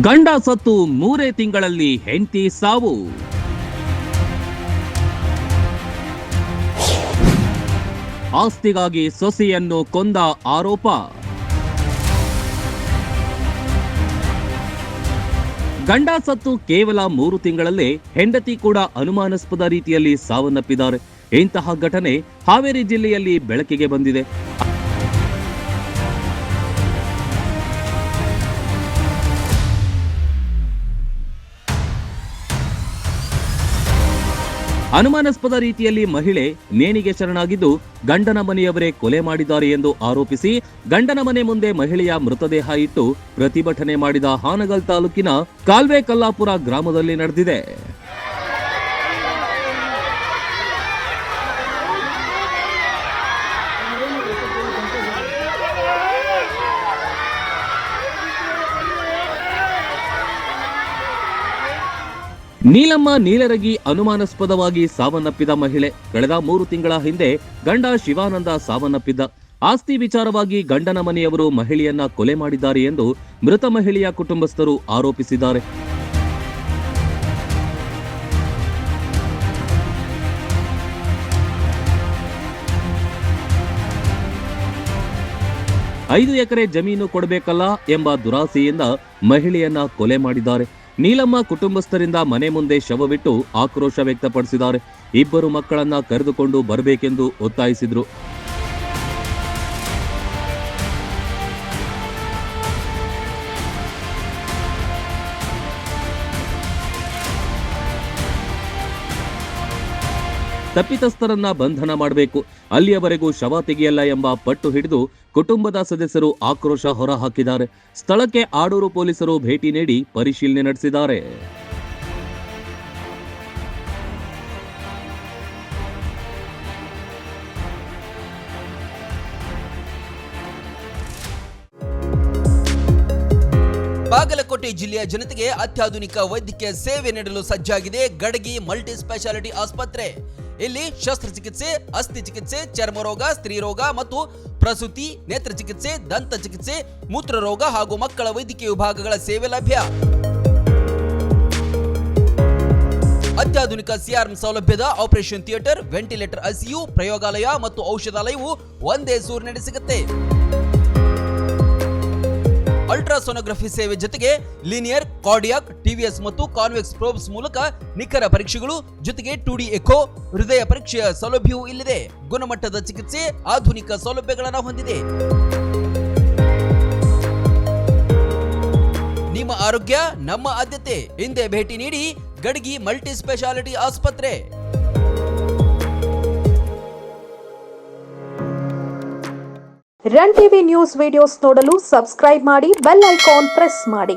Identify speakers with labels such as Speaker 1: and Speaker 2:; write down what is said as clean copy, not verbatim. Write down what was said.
Speaker 1: ಗಂಡ ಸತ್ತು 3 ತಿಂಗಳಲ್ಲಿ ಹೆಂಡತಿ ಸಾವು. ಆಸ್ತಿಗಾಗಿ ಸೊಸೆಯನ್ನು ಕೊಂದ ಆರೋಪ. ಗಂಡ ಸತ್ತು ಕೇವಲ 3 ತಿಂಗಳಲ್ಲೇ ಹೆಂಡತಿ ಕೂಡ ಅನುಮಾನಾಸ್ಪದ ರೀತಿಯಲ್ಲಿ ಸಾವನ್ನಪ್ಪಿದ್ದಾರೆ. ಇಂತಹ ಘಟನೆ ಹಾವೇರಿ ಜಿಲ್ಲೆಯಲ್ಲಿ ಬೆಳಕಿಗೆ ಬಂದಿದೆ. ಅನುಮಾನಾಸ್ಪದ ರೀತಿಯಲ್ಲಿ ಮಹಿಳೆ ನೇಣಿಗೆ ಶರಣಾಗಿದ್ದು ಗಂಡನ ಮನೆಯವರೇ ಕೊಲೆ ಮಾಡಿದ್ದಾರೆ ಎಂದು ಆರೋಪಿಸಿ ಗಂಡನ ಮನೆ ಮುಂದೆ ಮಹಿಳೆಯ ಮೃತದೇಹ ಇಟ್ಟು ಪ್ರತಿಭಟನೆ ಮಾಡಿದ ಹಾನಗಲ್ ತಾಲೂಕಿನ ಕಾಲ್ವೆ ಕಲ್ಲಾಪುರ ಗ್ರಾಮದಲ್ಲಿ ನಡೆದಿದೆ. ನೀಲಮ್ಮ ನೀಲರಗಿ ಅನುಮಾನಾಸ್ಪದವಾಗಿ ಸಾವನ್ನಪ್ಪಿದ ಮಹಿಳೆ. ಕಳೆದ 3 ತಿಂಗಳ ಹಿಂದೆ ಗಂಡ ಶಿವಾನಂದ ಸಾವನ್ನಪ್ಪಿದ್ದ. ಆಸ್ತಿ ವಿಚಾರವಾಗಿ ಗಂಡನ ಮನೆಯವರು ಮಹಿಳೆಯನ್ನ ಕೊಲೆ ಮಾಡಿದ್ದಾರೆ ಎಂದು ಮೃತ ಮಹಿಳೆಯ ಕುಟುಂಬಸ್ಥರು ಆರೋಪಿಸಿದ್ದಾರೆ. ಐದು ಎಕರೆ ಜಮೀನು ಕೊಡಬೇಕಲ್ಲ ಎಂಬ ದುರಾಸೆಯಿಂದ ಮಹಿಳೆಯನ್ನ ಕೊಲೆ ಮಾಡಿದ್ದಾರೆ. ನೀಲಮ್ಮ ಕುಟುಂಬಸ್ಥರಿಂದ ಮನೆ ಮುಂದೆ ಶವವಿಟ್ಟು ಆಕ್ರೋಶ ವ್ಯಕ್ತಪಡಿಸಿದ್ದಾರೆ. ಇಬ್ಬರು ಮಕ್ಕಳನ್ನ ಕರೆದುಕೊಂಡು ಬರಬೇಕೆಂದು ಒತ್ತಾಯಿಸಿದ್ರು. ತಪ್ಪಿತಸ್ಥರನ್ನ ಬಂಧನ ಮಾಡಬೇಕು, ಅಲ್ಲಿಯವರೆಗೂ ಶವ ತೆಗೆಯಲ್ಲ ಎಂಬ ಪಟ್ಟು ಹಿಡಿದು ಕುಟುಂಬದ ಸದಸ್ಯರು ಆಕ್ರೋಶ ಹೊರಹಾಕಿದ್ದಾರೆ. ಸ್ಥಳಕ್ಕೆ ಆಡೂರು ಪೊಲೀಸರು ಭೇಟಿ ನೀಡಿ ಪರಿಶೀಲನೆ ನಡೆಸಿದ್ದಾರೆ.
Speaker 2: ಬಾಗಲಕೋಟೆ ಜಿಲ್ಲೆಯ ಜನತೆಗೆ ಅತ್ಯಾಧುನಿಕ ವೈದ್ಯಕೀಯ ಸೇವೆ ನೀಡಲು ಸಜ್ಜಾಗಿದೆ ಗಡಗಿ ಮಲ್ಟಿ ಸ್ಪೆಷಾಲಿಟಿ ಆಸ್ಪತ್ರೆ. ಇಲ್ಲಿ ಶಸ್ತ್ರಚಿಕಿತ್ಸೆ, ಅಸ್ಥಿ ಚಿಕಿತ್ಸೆ, ಚರ್ಮರೋಗ, ಸ್ತ್ರೀರೋಗ ಮತ್ತು ಪ್ರಸೂತಿ, ನೇತ್ರ ಚಿಕಿತ್ಸೆ, ದಂತ ಚಿಕಿತ್ಸೆ, ಮೂತ್ರರೋಗ ಹಾಗೂ ಮಕ್ಕಳ ವೈದ್ಯಕೀಯ ವಿಭಾಗಗಳ ಸೇವೆ ಲಭ್ಯ. ಅತ್ಯಾಧುನಿಕ ಸಿಆರ್ಎಂ ಸೌಲಭ್ಯದ ಆಪರೇಷನ್ ಥಿಯೇಟರ್, ವೆಂಟಿಲೇಟರ್, ಐಸಿಯು, ಪ್ರಯೋಗಾಲಯ ಮತ್ತು ಔಷಧಾಲಯವು ಒಂದೇ ಸೂರಿನಡಿ ಸಿಗುತ್ತೆ. ಅಲ್ಟ್ರಾಸೋನೋಗ್ರಫಿ ಸೇವೆ ಜೊತೆಗೆ ಲೀನಿಯರ್, ಕಾರ್ಡಿಯಾಕ್, ಟಿವಿಎಸ್ ಮತ್ತು ಕಾನ್ವೆಕ್ಸ್ ಪ್ರೋಬ್ಸ್ ಮೂಲಕ ನಿಖರ ಪರೀಕ್ಷೆಗಳು ಜೊತೆಗೆ 2D ಎಕೋ, ಹೃದಯ ಪರೀಕ್ಷೆಯ ಸೌಲಭ್ಯವೂ ಇಲ್ಲಿದೆ. ಗುಣಮಟ್ಟದ ಚಿಕಿತ್ಸೆ, ಆಧುನಿಕ ಸೌಲಭ್ಯಗಳನ್ನು ಹೊಂದಿದೆ. ನಿಮ್ಮ ಆರೋಗ್ಯ ನಮ್ಮ ಆದ್ಯತೆ. ಹಿಂದೆ ಭೇಟಿ ನೀಡಿ ಗಡಗಿ ಮಲ್ಟಿ ಸ್ಪೆಷಾಲಿಟಿ ಆಸ್ಪತ್ರೆ.
Speaker 3: ರನ್ ಟಿವಿ ನ್ಯೂಸ್ ವಿಡಿಯೋಸ್ ನೋಡಲು ಸಬ್ಸ್ಕ್ರೈಬ್ ಮಾಡಿ, ಬೆಲ್ ಐಕಾನ್ ಪ್ರೆಸ್ ಮಾಡಿ.